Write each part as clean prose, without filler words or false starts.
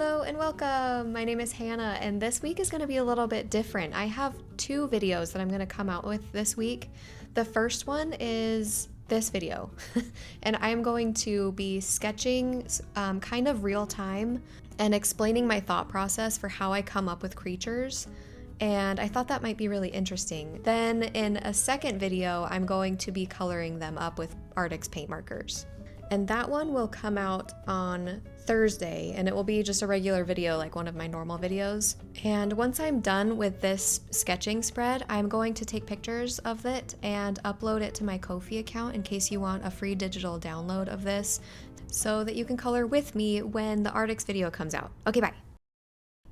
Hello and welcome! My name is Hannah and this week is going to be a little bit different. I have two videos that I'm going to come out with this week. The first one is this video and I'm going to be sketching kind of real time and explaining my thought process for how I come up with creatures, and I thought that might be really interesting. Then in a second video I'm going to be coloring them up with ARRTX paint markers. And that one will come out on Thursday, and it will be just a regular video like one of my normal videos. And once I'm done with this sketching spread, I'm going to take pictures of it and upload it to my Ko-fi account in case you want a free digital download of this so that you can color with me when the ARRTX video comes out. Okay, bye.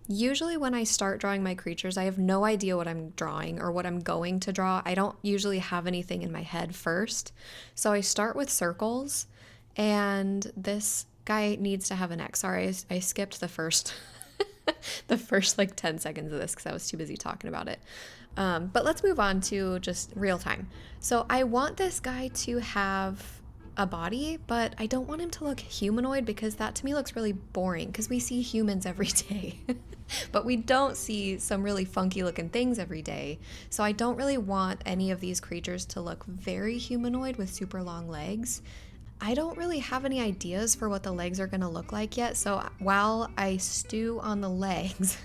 Usually when I start drawing my creatures, I have no idea what I'm drawing or what I'm going to draw. I don't usually have anything in my head first. So I start with circles. And this guy needs to have a neck. Sorry, I skipped the first the first like 10 seconds of this because I was too busy talking about it. But let's move on to just real time. So I want this guy to have a body, but I don't want him to look humanoid because that to me looks really boring because we see humans every day. But we don't see some really funky looking things every day. So I don't really want any of these creatures to look very humanoid with super long legs. I don't really have any ideas for what the legs are going to look like yet, so while I stew on the legs,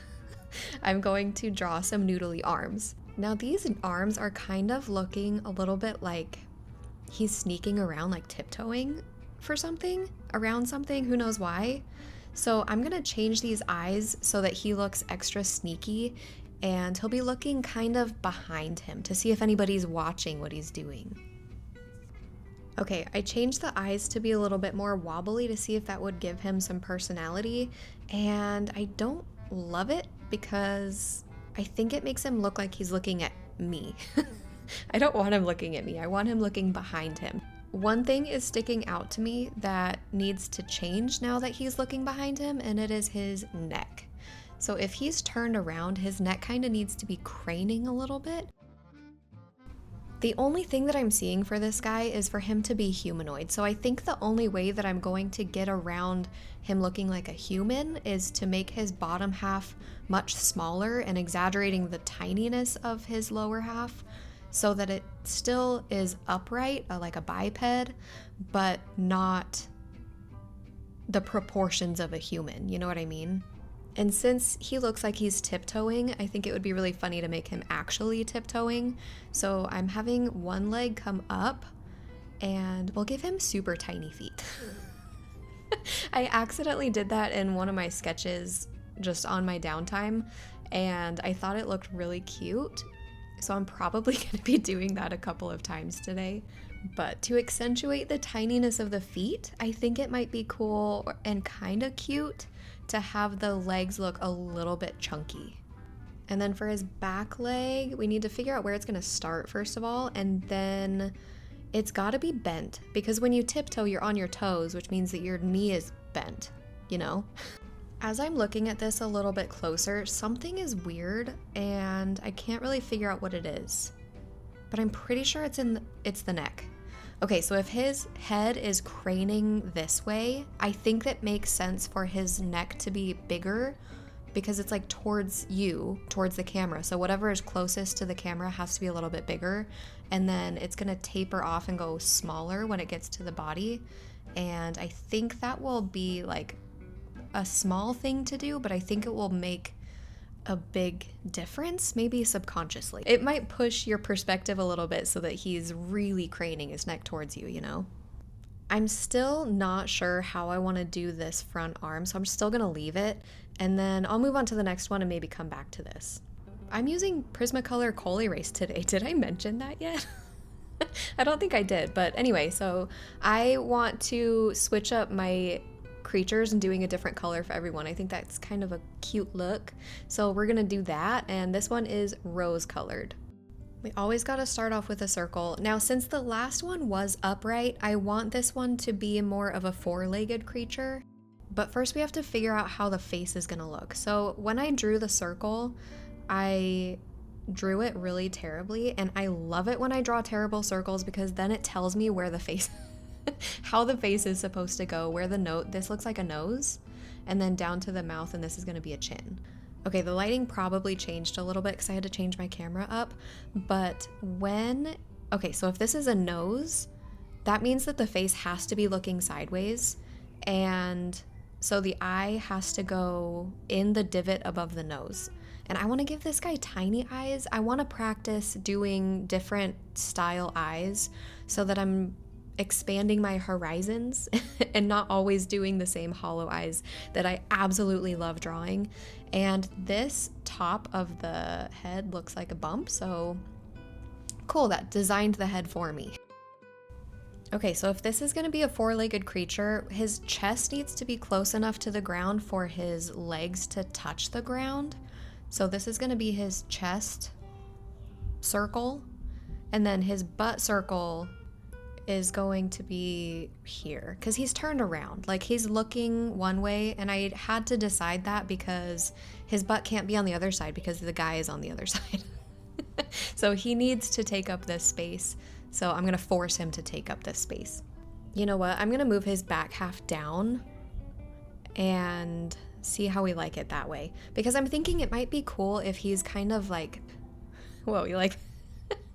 I'm going to draw some noodly arms. Now these arms are kind of looking a little bit like he's sneaking around, like tiptoeing for something, around something, who knows why. So I'm going to change these eyes so that he looks extra sneaky, and he'll be looking kind of behind him to see if anybody's watching what he's doing. Okay, I changed the eyes to be a little bit more wobbly to see if that would give him some personality, and I don't love it because I think it makes him look like he's looking at me. I don't want him looking at me, I want him looking behind him. One thing is sticking out to me that needs to change now that he's looking behind him, and it is his neck. So if he's turned around, his neck kind of needs to be craning a little bit. The only thing that I'm seeing for this guy is for him to be humanoid, so I think the only way that I'm going to get around him looking like a human is to make his bottom half much smaller and exaggerating the tininess of his lower half so that it still is upright, like a biped, but not the proportions of a human, you know what I mean? And since he looks like he's tiptoeing, I think it would be really funny to make him actually tiptoeing. So I'm having one leg come up and we'll give him super tiny feet. I accidentally did that in one of my sketches just on my downtime, and I thought it looked really cute. So I'm probably going to be doing that a couple of times today. But to accentuate the tininess of the feet, I think it might be cool and kind of cute to have the legs look a little bit chunky. And then for his back leg, we need to figure out where it's going to start first of all, and then it's got to be bent because when you tiptoe, you're on your toes, which means that your knee is bent, you know? As I'm looking at this a little bit closer, something is weird and I can't really figure out what it is, but I'm pretty sure it's the neck. Okay, so if his head is craning this way, I think that makes sense for his neck to be bigger because it's like towards you, towards the camera. So whatever is closest to the camera has to be a little bit bigger, and then it's gonna taper off and go smaller when it gets to the body. And I think that will be like a small thing to do, but I think it will make a big difference, maybe subconsciously. It might push your perspective a little bit so that he's really craning his neck towards you, you know? I'm still not sure how I want to do this front arm, so I'm still gonna leave it, and then I'll move on to the next one and maybe come back to this. I'm using Prismacolor Col-Erase today. Did I mention that yet? I don't think I did, but anyway, so I want to switch up my creatures and doing a different color for everyone. I think that's kind of a cute look. So we're gonna do that, and this one is rose colored. We always gotta start off with a circle. Now, since the last one was upright, I want this one to be more of a four-legged creature. But first we have to figure out how the face is gonna look. So when I drew the circle, I drew it really terribly, and I love it when I draw terrible circles because then it tells me where the face how the face is supposed to go, where the this looks like a nose, and then down to the mouth, and this is gonna be a chin. Okay, the lighting probably changed a little bit because I had to change my camera up, but okay, so if this is a nose, that means that the face has to be looking sideways, and so the eye has to go in the divot above the nose. And I want to give this guy tiny eyes. I want to practice doing different style eyes so that I'm expanding my horizons and not always doing the same hollow eyes that I absolutely love drawing. And this top of the head looks like a bump, so cool, that designed the head for me. Okay, so if this is going to be a four-legged creature, his chest needs to be close enough to the ground for his legs to touch the ground. So this is going to be his chest circle, and then his butt circle is going to be here because he's turned around, like he's looking one way, and I had to decide that because his butt can't be on the other side because the guy is on the other side. So he needs to take up this space. So I'm gonna force him to take up this space. You know what? I'm gonna move his back half down and see how we like it that way. Because I'm thinking it might be cool if he's kind of like, whoa, you like,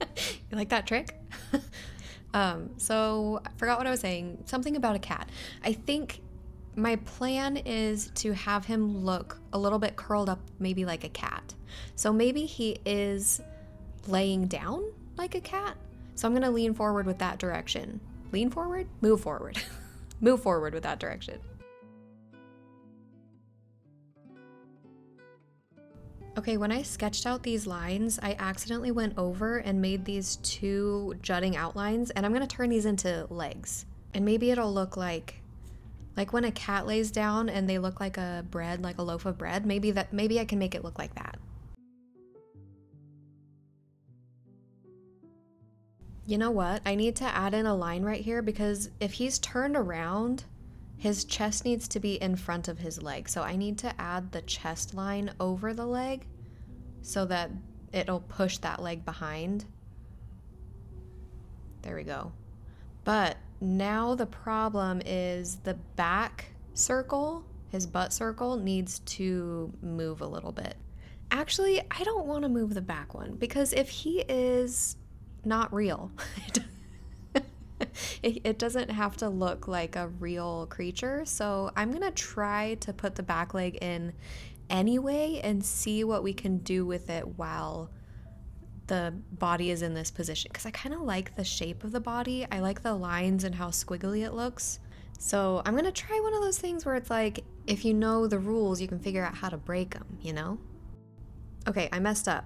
you like that trick? So I forgot what I was saying. Something about a cat. I think my plan is to have him look a little bit curled up, maybe like a cat. So maybe he is laying down like a cat. So I'm gonna lean forward with that direction. Lean forward? Move forward. Move forward with that direction. Okay, when I sketched out these lines, I accidentally went over and made these two jutting outlines, and I'm gonna turn these into legs. And maybe it'll look like when a cat lays down and they look like a bread, like a loaf of bread. Maybe I can make it look like that. You know what? I need to add in a line right here because if he's turned around, his chest needs to be in front of his leg. So I need to add the chest line over the leg so that it'll push that leg behind. There we go. But now the problem is the back circle, his butt circle, needs to move a little bit. Actually, I don't want to move the back one because if he is not real, it doesn't have to look like a real creature. So I'm gonna try to put the back leg in anyway and see what we can do with it while the body is in this position, because I kind of like the shape of the body. I like the lines and how squiggly it looks. So I'm gonna try one of those things where it's like, if you know the rules, you can figure out how to break them, you know? Okay, I messed up.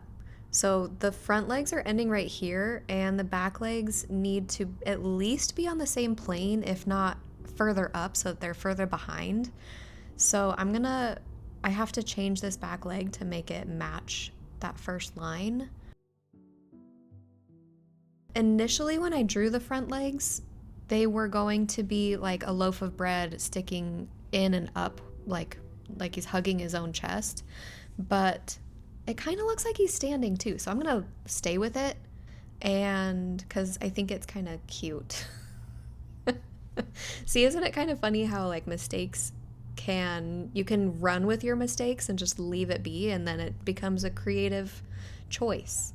So the front legs are ending right here, and the back legs need to at least be on the same plane, if not further up, so that they're further behind. So I have to change this back leg to make it match that first line. Initially, when I drew the front legs, they were going to be like a loaf of bread sticking in and up, like he's hugging his own chest, but it kind of looks like he's standing too, so I'm gonna stay with it, and because I think it's kind of cute. See, isn't it kind of funny how like you can run with your mistakes and just leave it be, and then it becomes a creative choice.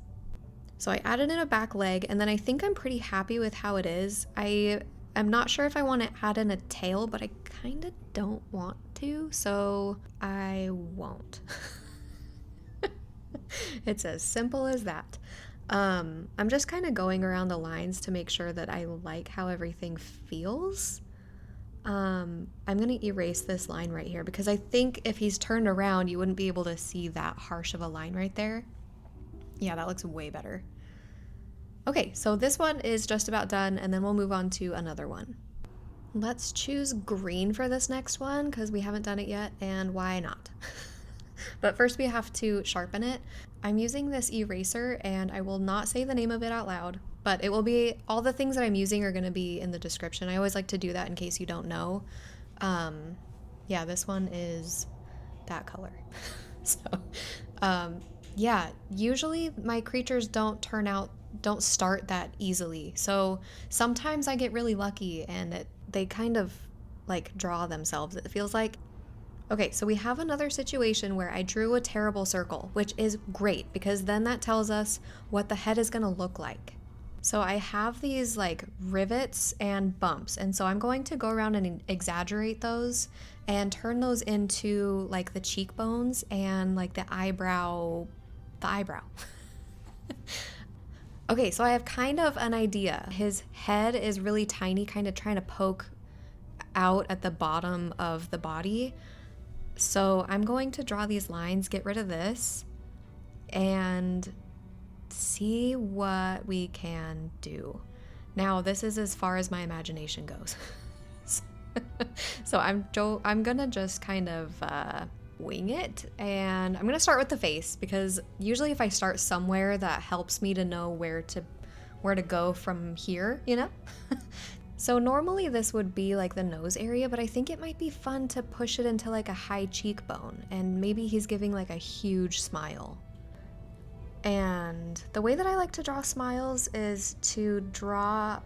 So I added in a back leg, and then I think I'm pretty happy with how it is. I'm not sure if I want to add in a tail, but I kind of don't want to, so I won't. It's as simple as that. I'm just kind of going around the lines to make sure that I like how everything feels. I'm going to erase this line right here because I think if he's turned around, you wouldn't be able to see that harsh of a line right there. Yeah, that looks way better. Okay, so this one is just about done, and then we'll move on to another one. Let's choose green for this next one because we haven't done it yet, and why not? But first we have to sharpen it. I'm using this eraser, and I will not say the name of it out loud, but it will be, all the things that I'm using are going to be in the description. I always like to do that in case you don't know. Yeah, this one is that color. So, yeah, usually my creatures don't start that easily. So sometimes I get really lucky and they kind of like draw themselves, it feels like. Okay, so we have another situation where I drew a terrible circle, which is great because then that tells us what the head is gonna look like. So I have these like rivets and bumps, and so I'm going to go around and exaggerate those and turn those into like the cheekbones and like the eyebrow. Okay, so I have kind of an idea. His head is really tiny, kind of trying to poke out at the bottom of the body. So I'm going to draw these lines, get rid of this, and see what we can do. Now, this is as far as my imagination goes. So I'm gonna just kind of wing it, and I'm gonna start with the face because usually if I start somewhere, that helps me to know where to go from here, you know? So normally this would be like the nose area, but I think it might be fun to push it into like a high cheekbone, and maybe he's giving like a huge smile. And the way that I like to draw smiles is to draw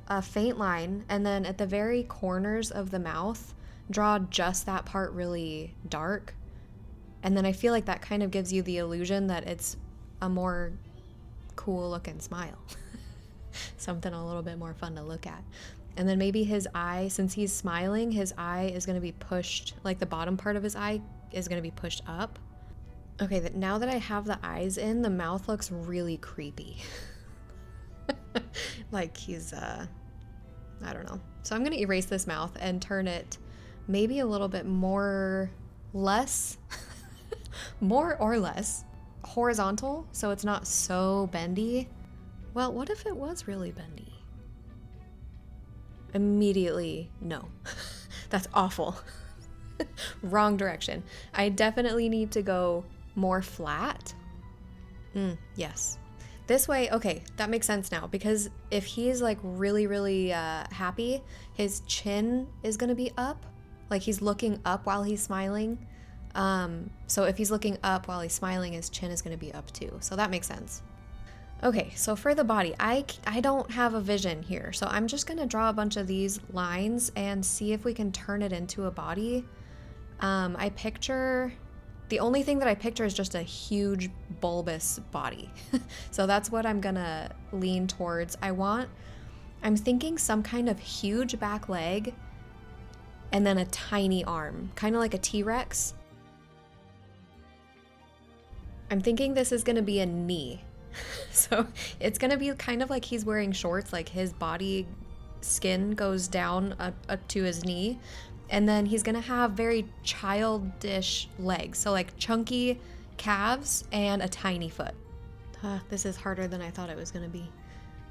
a faint line, and then at the very corners of the mouth, draw just that part really dark. And then I feel like that kind of gives you the illusion that it's a more cool looking smile. Something a little bit more fun to look at. And then maybe his eye, since he's smiling, his eye is going to be pushed, like the bottom part of his eye is going to be pushed up. Okay, now that I have the eyes in, the mouth looks really creepy. Like he's, I don't know. So I'm going to erase this mouth and turn it maybe a little bit more or less horizontal, so it's not so bendy. Well, what if it was really bendy? Immediately, no. That's awful. Wrong direction. I definitely need to go more flat. Yes. This way, okay, that makes sense now, because if he's like really happy, his chin is gonna be up. Like he's looking up while he's smiling. So if he's looking up while he's smiling, his chin is gonna be up too. So that makes sense. Okay, so for the body, I don't have a vision here, so I'm just gonna draw a bunch of these lines and see if we can turn it into a body. The only thing that I picture is just a huge bulbous body. So that's what I'm gonna lean towards. I'm thinking some kind of huge back leg and then a tiny arm, kind of like a T-Rex. I'm thinking this is gonna be a knee. So it's gonna be kind of like he's wearing shorts, like his body skin goes down up to his knee, and then he's gonna have very childish legs, so like chunky calves and a tiny foot. This is harder than I thought it was gonna be.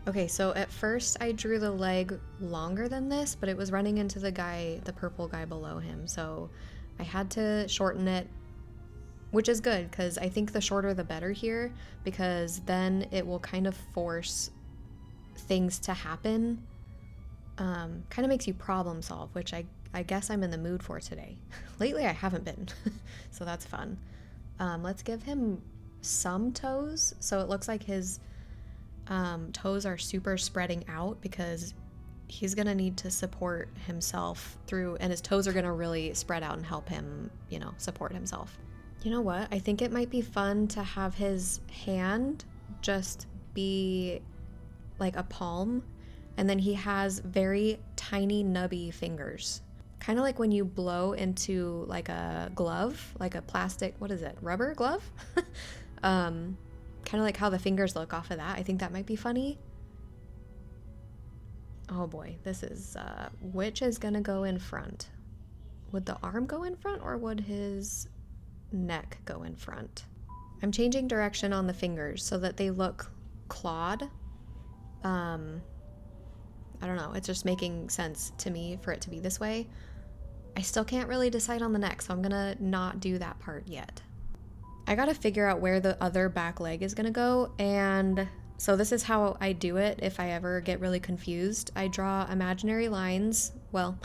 Okay, so at first I drew the leg longer than this, but it was running into the purple guy below him, so I had to shorten it, which is good because I think the shorter the better here, because then it will kind of force things to happen. Kind of makes you problem solve, which I guess I'm in the mood for today. Lately I haven't been, so that's fun. Let's give him some toes, so it looks like his toes are super spreading out because he's gonna need to support himself through, and his toes are gonna really spread out and help him, support himself. You know what? I think it might be fun to have his hand just be like a palm, and then he has very tiny nubby fingers. Kind of like when you blow into like a glove, like a plastic, what is it, rubber glove? Kind of like how the fingers look off of that. I think that might be funny. Oh boy, this is, which is gonna go in front? Would the arm go in front, or would his neck go in front? I'm changing direction on the fingers so that they look clawed. I don't know, it's just making sense to me for it to be this way. I still can't really decide on the neck, so I'm gonna not do that part yet. I gotta figure out where the other back leg is gonna go, and so this is how I do it if I ever get really confused. I draw imaginary lines. Well,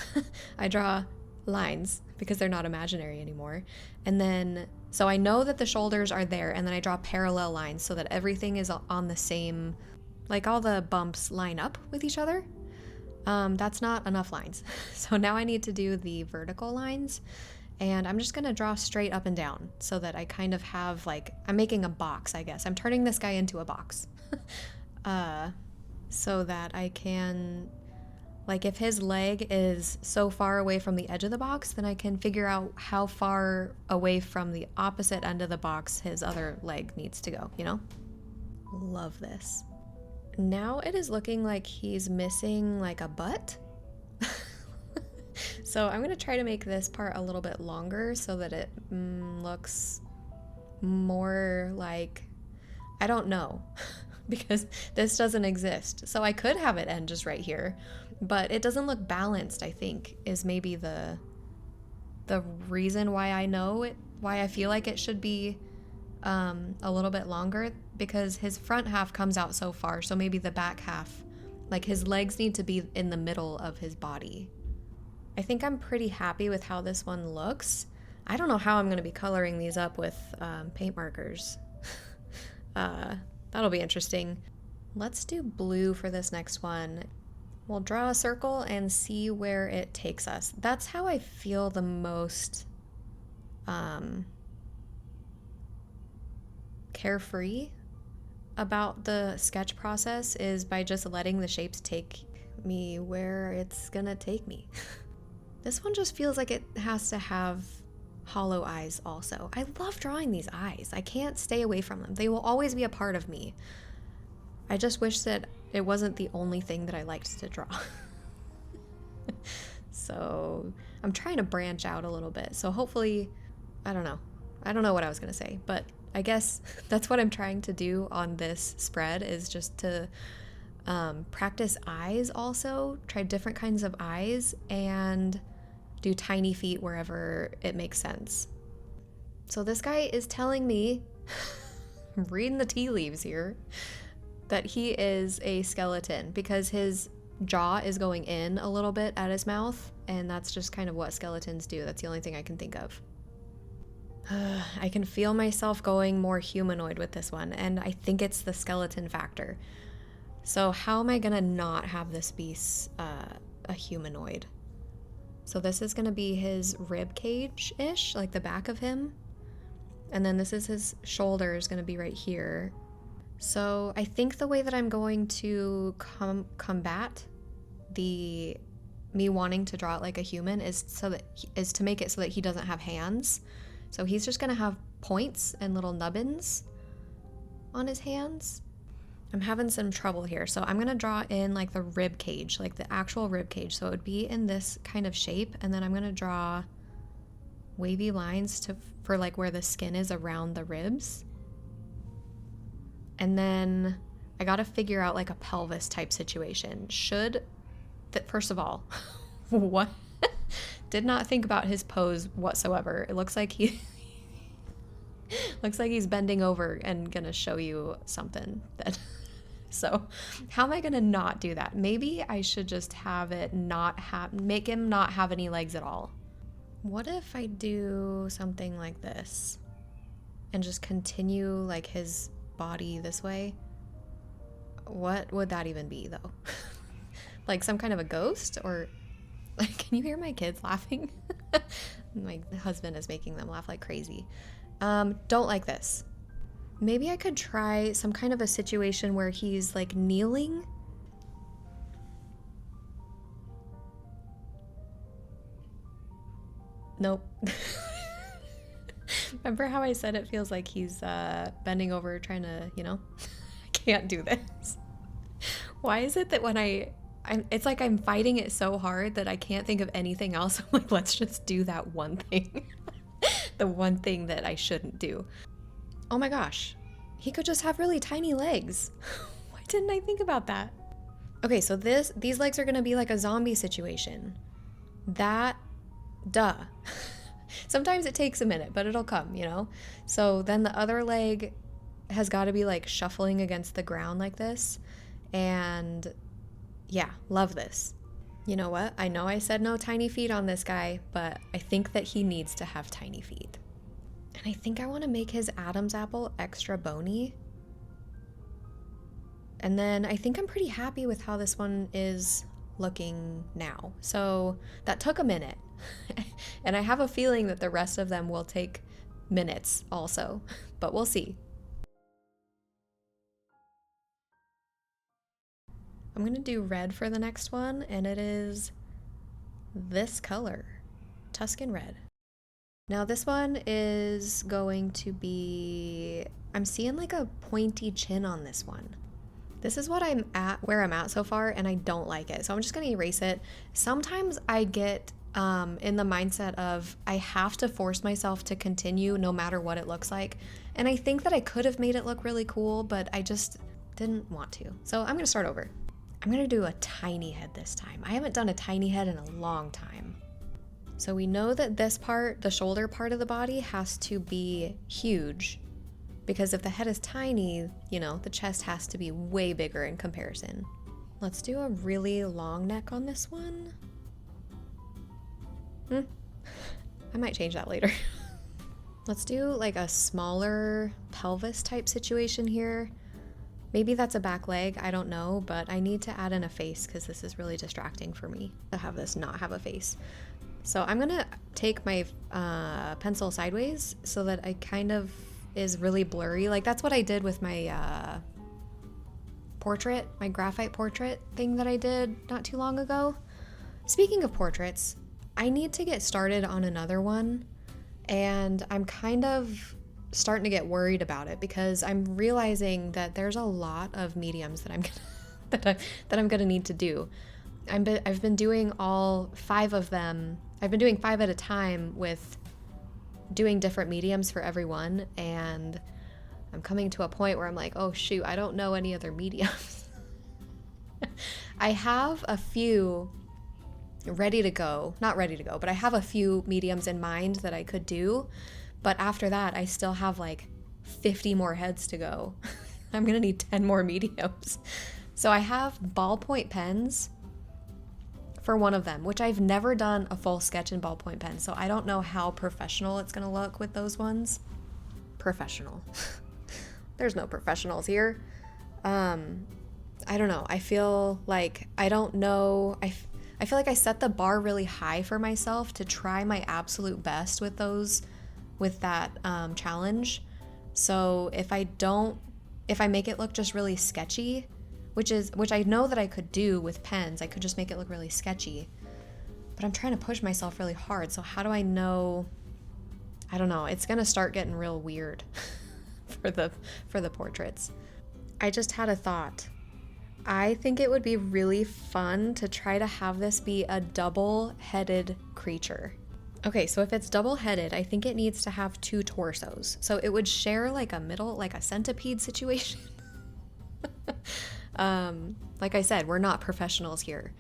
I draw lines because they're not imaginary anymore. And then, so I know that the shoulders are there, and then I draw parallel lines so that everything is on the same, like all the bumps line up with each other. That's not enough lines. So now I need to do the vertical lines, And I'm just gonna draw straight up and down so that I kind of have like, I'm making a box, I guess. I'm turning this guy into a box. So that I can, like if his leg is so far away from the edge of the box, then I can figure out how far away from the opposite end of the box his other leg needs to go, you know? Love this. Now it is looking like he's missing like a butt. So I'm gonna try to make this part a little bit longer so that it looks more like, I don't know, because this doesn't exist. So I could have it end just right here, but it doesn't look balanced, I think, is maybe the reason why I know it, why I feel like it should be a little bit longer, because his front half comes out so far, so maybe the back half, like his legs need to be in the middle of his body. I think I'm pretty happy with how this one looks. I don't know how I'm going to be coloring these up with paint markers. That'll be interesting. Let's do blue for this next one. We'll draw a circle and see where it takes us. That's how I feel the most carefree about the sketch process, is by just letting the shapes take me where it's gonna take me. This one just feels like it has to have hollow eyes also. I love drawing these eyes. I can't stay away from them. They will always be a part of me. I just wish that it wasn't the only thing that I liked to draw. So I'm trying to branch out a little bit. So hopefully, I don't know. I don't know what I was gonna say, but I guess that's what I'm trying to do on this spread, is just to practice eyes also, try different kinds of eyes, and do tiny feet wherever it makes sense. So this guy is telling me, reading the tea leaves here, that he is a skeleton because his jaw is going in a little bit at his mouth, and that's just kind of what skeletons do. That's the only thing I can think of. I can feel myself going more humanoid with this one, and I think it's the skeleton factor. So how am I gonna not have this be a humanoid? So this is gonna be his rib cage-ish, like the back of him. And then this is his shoulder, is gonna be right here. So I think the way that I'm going to combat me wanting to draw it like a human is to make it so that he doesn't have hands. So he's just gonna have points and little nubbins on his hands. I'm having some trouble here, so I'm gonna draw in like the rib cage, like the actual rib cage. So it would be in this kind of shape, and then I'm gonna draw wavy lines for like where the skin is around the ribs. And then I gotta figure out like a pelvis type situation. First of all, what? Did not think about his pose whatsoever. It looks like looks like he's bending over and gonna show you something that. So how am I gonna not do that? Maybe I should just have it make him not have any legs at all. What if I do something like this and just continue like his body this way? What would that even be though? Like some kind of a ghost, or like, can you hear my kids laughing? My husband is making them laugh like crazy. Don't like this. Maybe I could try some kind of a situation where he's like kneeling. Nope. Remember how I said it feels like he's bending over trying to, I can't do this. Why is it that when it's like I'm fighting it so hard that I can't think of anything else. I'm like, let's just do that one thing. The one thing that I shouldn't do. Oh my gosh, he could just have really tiny legs. Why didn't I think about that? Okay, so these legs are gonna be like a zombie situation. Duh. Sometimes it takes a minute, but it'll come, So then the other leg has gotta be like shuffling against the ground like this. And yeah, love this. You know what? I know I said no tiny feet on this guy, but I think that he needs to have tiny feet. And I think I want to make his Adam's apple extra bony. And then I think I'm pretty happy with how this one is looking now. So that took a minute. And I have a feeling that the rest of them will take minutes also, but we'll see. I'm gonna do red for the next one, and it is this color, Tuscan Red. Now this one is going to be, I'm seeing like a pointy chin on this one. This is what I'm at, where I'm at so far, and I don't like it. So I'm just gonna erase it. Sometimes I get in the mindset of I have to force myself to continue no matter what it looks like. And I think that I could have made it look really cool, but I just didn't want to. So I'm gonna start over. I'm gonna do a tiny head this time. I haven't done a tiny head in a long time. So we know that this part, the shoulder part of the body, has to be huge, because if the head is tiny, you know, the chest has to be way bigger in comparison. Let's do a really long neck on this one. I might change that later. Let's do like a smaller pelvis type situation here. Maybe that's a back leg, I don't know, but I need to add in a face because this is really distracting for me to have this not have a face. So I'm gonna take my pencil sideways so that I kind of is really blurry. Like that's what I did with my portrait, my graphite portrait thing that I did not too long ago. Speaking of portraits, I need to get started on another one, and I'm kind of starting to get worried about it because I'm realizing that there's a lot of mediums that I'm gonna need to do. I've been doing all 5 of them. I've been doing 5 at a time with doing different mediums for every one, and I'm coming to a point where I'm like, oh shoot, I don't know any other mediums. I have a few ready to go, not ready to go, but I have a few mediums in mind that I could do, but after that I still have like 50 more heads to go. I'm gonna need 10 more mediums. So I have ballpoint pens for one of them, which I've never done a full sketch in ballpoint pen, so I don't know how professional it's gonna look with those ones. Professional. There's no professionals here. I don't know. I feel like I don't know. I feel like I set the bar really high for myself to try my absolute best with those, with that challenge. So if I make it look just really sketchy, which I know that I could do with pens, I could just make it look really sketchy, but I'm trying to push myself really hard. So how do I know? I don't know. It's gonna start getting real weird for the portraits. I just had a thought. I think it would be really fun to try to have this be a double-headed creature. Okay, so if it's double-headed, I think it needs to have 2 torsos. So it would share like a middle, like a centipede situation. Like I said, we're not professionals here.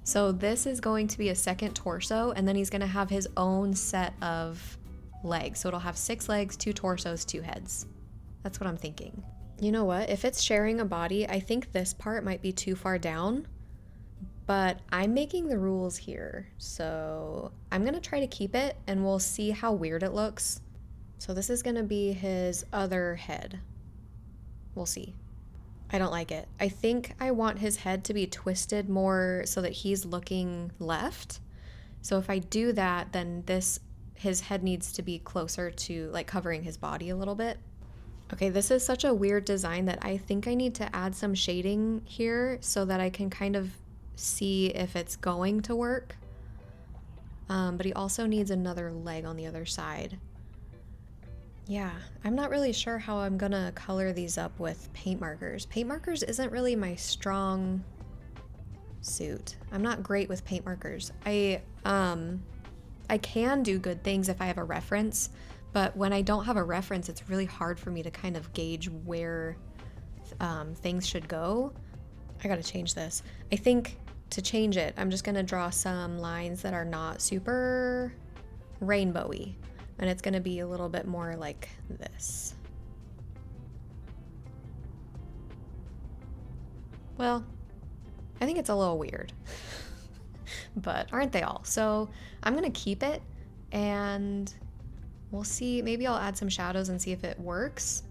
So this is going to be a second torso, and then he's gonna have his own set of legs. So it'll have 6 legs, 2 torsos, 2 heads. That's what I'm thinking. You know what? If it's sharing a body, I think this part might be too far down, but I'm making the rules here. So I'm gonna try to keep it, and we'll see how weird it looks. So this is gonna be his other head. We'll see. I don't like it. I think I want his head to be twisted more so that he's looking left. So if I do that, then his head needs to be closer to like covering his body a little bit. Okay, this is such a weird design that I think I need to add some shading here so that I can kind of see if it's going to work. But he also needs another leg on the other side. Yeah, I'm not really sure how I'm gonna color these up with paint markers. Paint markers isn't really my strong suit. I'm not great with paint markers. I can do good things if I have a reference, but when I don't have a reference, it's really hard for me to kind of gauge where things should go. I gotta change this. I think to change it, I'm just gonna draw some lines that are not super rainbowy, and it's gonna be a little bit more like this. Well, I think it's a little weird, but aren't they all? So I'm gonna keep it, and we'll see. Maybe I'll add some shadows and see if it works.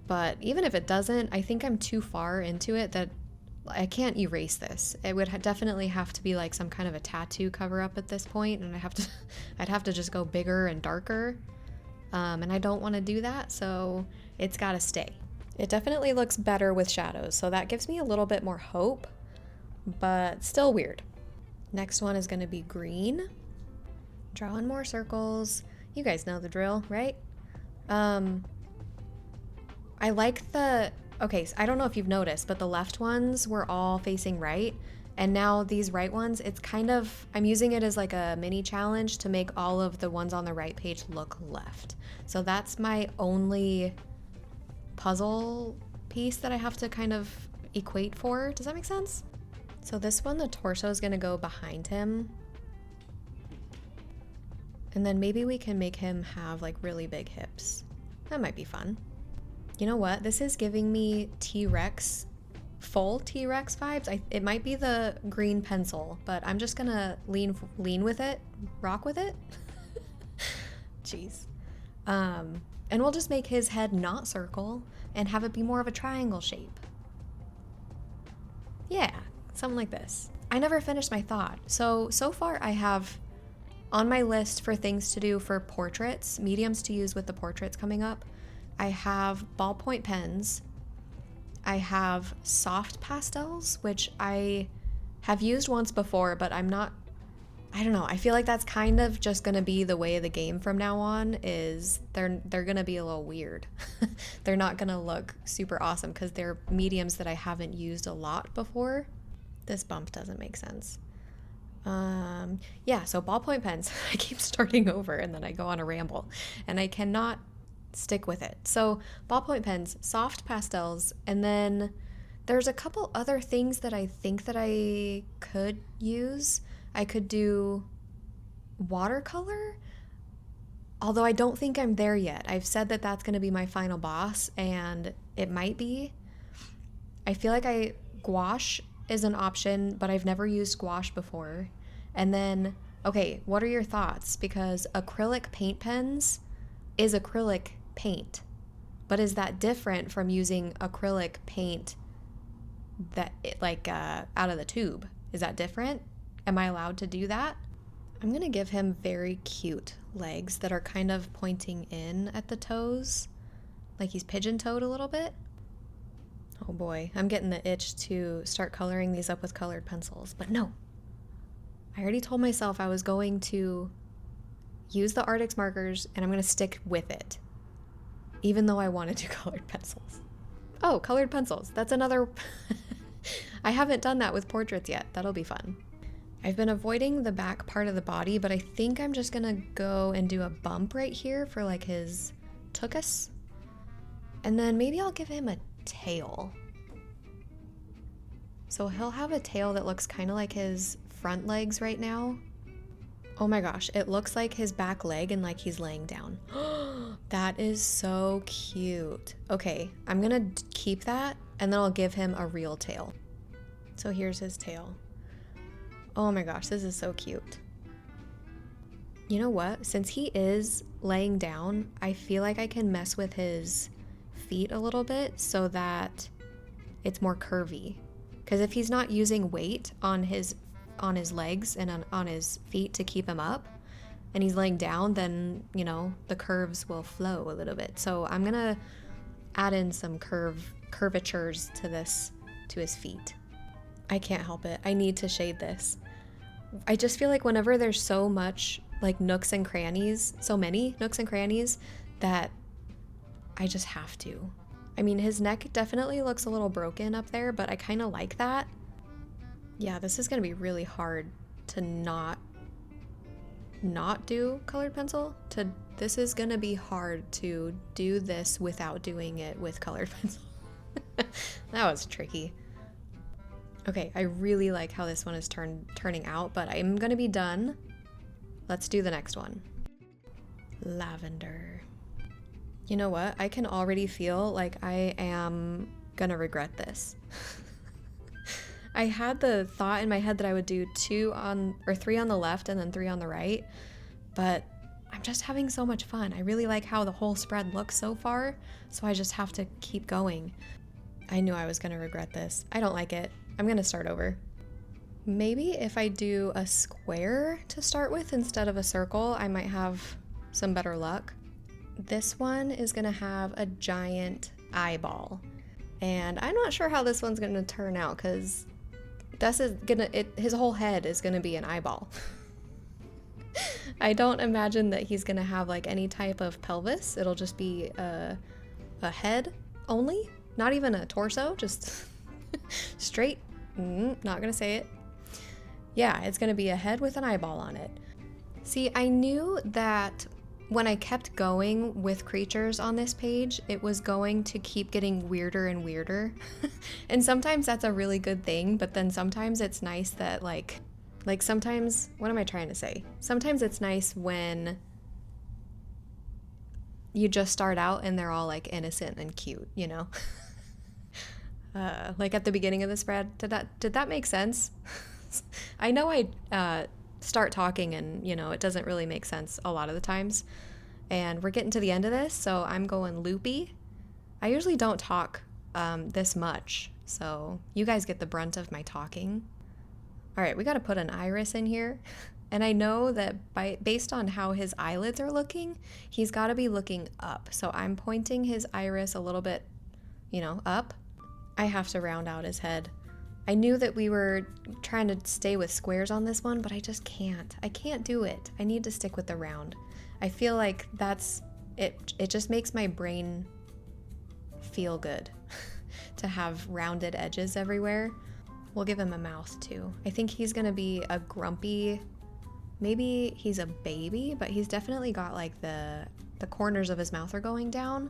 But even if it doesn't, I think I'm too far into it that I can't erase this. It would definitely have to be like some kind of a tattoo cover up at this point, and I'd have to just go bigger and darker. And I don't want to do that, so it's got to stay. It definitely looks better with shadows, so that gives me a little bit more hope, but still weird. Next one is going to be green. Drawing more circles. You guys know the drill, right? I like okay, so I don't know if you've noticed, but the left ones were all facing right, and now these right ones, it's kind of, I'm using it as like a mini challenge to make all of the ones on the right page look left. So that's my only puzzle piece that I have to kind of equate for. Does that make sense? So this one, the torso is going to go behind him. And then maybe we can make him have like really big hips. That might be fun. You know what? This is giving me T-Rex, full T-Rex vibes. It might be the green pencil, but I'm just gonna lean with it, rock with it. Jeez. And we'll just make his head not circle and have it be more of a triangle shape. Yeah, something like this. I never finished my thought. So far I have on my list for things to do for portraits, mediums to use with the portraits coming up, I have ballpoint pens, I have soft pastels, which I have used once before, but I don't know, I feel like that's kind of just gonna be the way of the game from now on, is they're gonna be a little weird. They're not gonna look super awesome because they're mediums that I haven't used a lot before. This bump doesn't make sense. Yeah, so ballpoint pens. I keep starting over and then I go on a ramble and I cannot stick with it. So ballpoint pens, soft pastels, and then there's a couple other things that I think that I could use. I could do watercolor, although I don't think I'm there yet. I've said that that's going to be my final boss, and it might be. I feel like gouache is an option, but I've never used gouache before. And then, okay, what are your thoughts? Because acrylic paint pens is acrylic paint, but is that different from using acrylic paint that out of the tube? Is that different? Am I allowed to do that? I'm gonna give him very cute legs that are kind of pointing in at the toes, like he's pigeon-toed a little bit. Oh boy, I'm getting the itch to start coloring these up with colored pencils, but no. I already told myself I was going to use the ARRTX markers and I'm going to stick with it, even though I want to do colored pencils. Oh, colored pencils. That's another... I haven't done that with portraits yet. That'll be fun. I've been avoiding the back part of the body, but I think I'm just going to go and do a bump right here for like his tuchus. And then maybe I'll give him a tail. So he'll have a tail that looks kind of like his front legs right now. Oh my gosh, it looks like his back leg and like he's laying down. That is so cute. Okay, I'm gonna keep that and then I'll give him a real tail. So here's his tail. Oh my gosh, this is so cute. You know what? Since he is laying down, I feel like I can mess with his feet a little bit so that it's more curvy. Because if he's not using weight on his legs and on his feet to keep him up, and he's laying down, then, you know, the curves will flow a little bit. So I'm gonna add in some curvatures to his feet. I can't help it. I need to shade this. I just feel like whenever there's so much like nooks and crannies, so many nooks and crannies, that I just have to. I mean, his neck definitely looks a little broken up there, but I kind of like that. Yeah, this is going to be really hard to not do colored pencil. This is going to be hard to do this without doing it with colored pencil. That was tricky. Okay, I really like how this one is turning out, but I'm going to be done. Let's do the next one. Lavender. You know what? I can already feel like I am gonna regret this. I had the thought in my head that I would do 3 on the left and then 3 on the right, but I'm just having so much fun. I really like how the whole spread looks so far, so I just have to keep going. I knew I was gonna regret this. I don't like it. I'm gonna start over. Maybe if I do a square to start with instead of a circle, I might have some better luck. This one is gonna have a giant eyeball. And I'm not sure how this one's gonna turn out because his whole head is gonna be an eyeball. I don't imagine that he's gonna have like any type of pelvis. It'll just be a head only, not even a torso, just straight. Not gonna say it. Yeah, it's gonna be a head with an eyeball on it. See, I knew that when I kept going with creatures on this page, it was going to keep getting weirder and weirder. And sometimes that's a really good thing, but then sometimes it's nice that like sometimes, what am I trying to say? Sometimes it's nice when you just start out and they're all like innocent and cute, you know? Like at the beginning of the spread, did that make sense? I know I start talking and, you know, it doesn't really make sense a lot of the times. And we're getting to the end of this, so I'm going loopy. I usually don't talk this much, so you guys get the brunt of my talking. All right, we got to put an iris in here. And I know that based on how his eyelids are looking, he's got to be looking up. So I'm pointing his iris a little bit, you know, up. I have to round out his head. I knew that we were trying to stay with squares on this one, but I just can't. I can't do it. I need to stick with the round. I feel like that's it. It just makes my brain feel good to have rounded edges everywhere. We'll give him a mouth too. I think he's gonna be a grumpy, maybe he's a baby, but he's definitely got like the corners of his mouth are going down.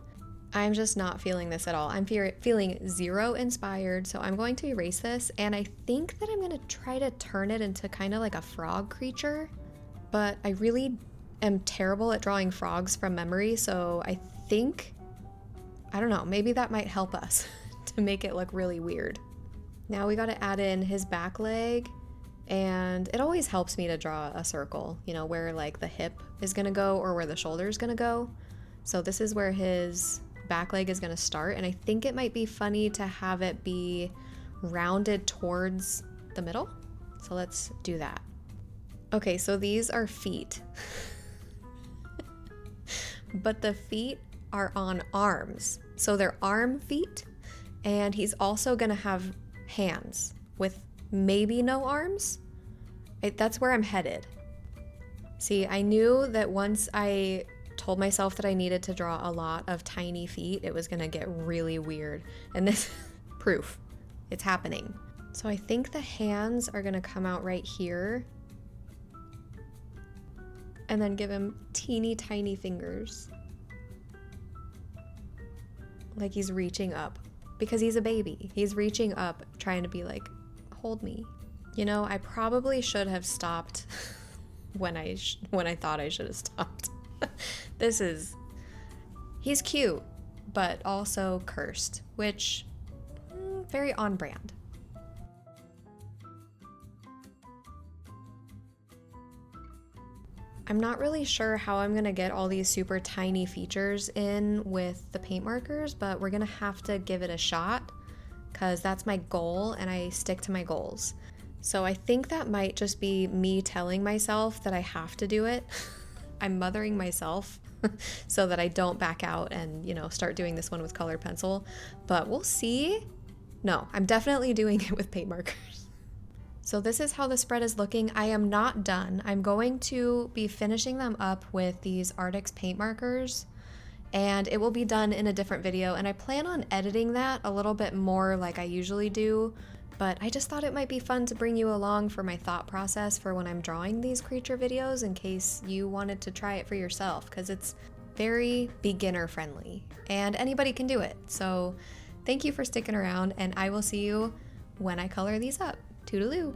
I'm just not feeling this at all. I'm feeling zero inspired, so I'm going to erase this, and I think that I'm gonna try to turn it into kind of like a frog creature, but I really am terrible at drawing frogs from memory, so I think, I don't know, maybe that might help us to make it look really weird. Now we gotta add in his back leg, and it always helps me to draw a circle, you know, where like the hip is gonna go or where the shoulder is gonna go. So this is where his back leg is gonna start, and I think it might be funny to have it be rounded towards the middle. So let's do that. Okay, so these are feet. But the feet are on arms. So they're arm feet, and he's also gonna have hands with maybe no arms. That's where I'm headed. See, I knew that once I told myself that I needed to draw a lot of tiny feet, it was gonna get really weird. And this proof, it's happening. So I think the hands are gonna come out right here, and then give him teeny tiny fingers. Like he's reaching up, because he's a baby. He's reaching up, trying to be like, hold me. You know, I probably should have stopped when I thought I should have stopped. He's cute, but also cursed, which, very on brand. I'm not really sure how I'm gonna get all these super tiny features in with the paint markers, but we're gonna have to give it a shot because that's my goal and I stick to my goals. So I think that might just be me telling myself that I have to do it. I'm mothering myself so that I don't back out and, you know, start doing this one with colored pencil, but we'll see. No, I'm definitely doing it with paint markers. So this is how the spread is looking. I am not done. I'm going to be finishing them up with these ARRTX paint markers, and it will be done in a different video, and I plan on editing that a little bit more like I usually do, but I just thought it might be fun to bring you along for my thought process for when I'm drawing these creature videos in case you wanted to try it for yourself, because it's very beginner friendly and anybody can do it. So thank you for sticking around, and I will see you when I color these up. Toodaloo!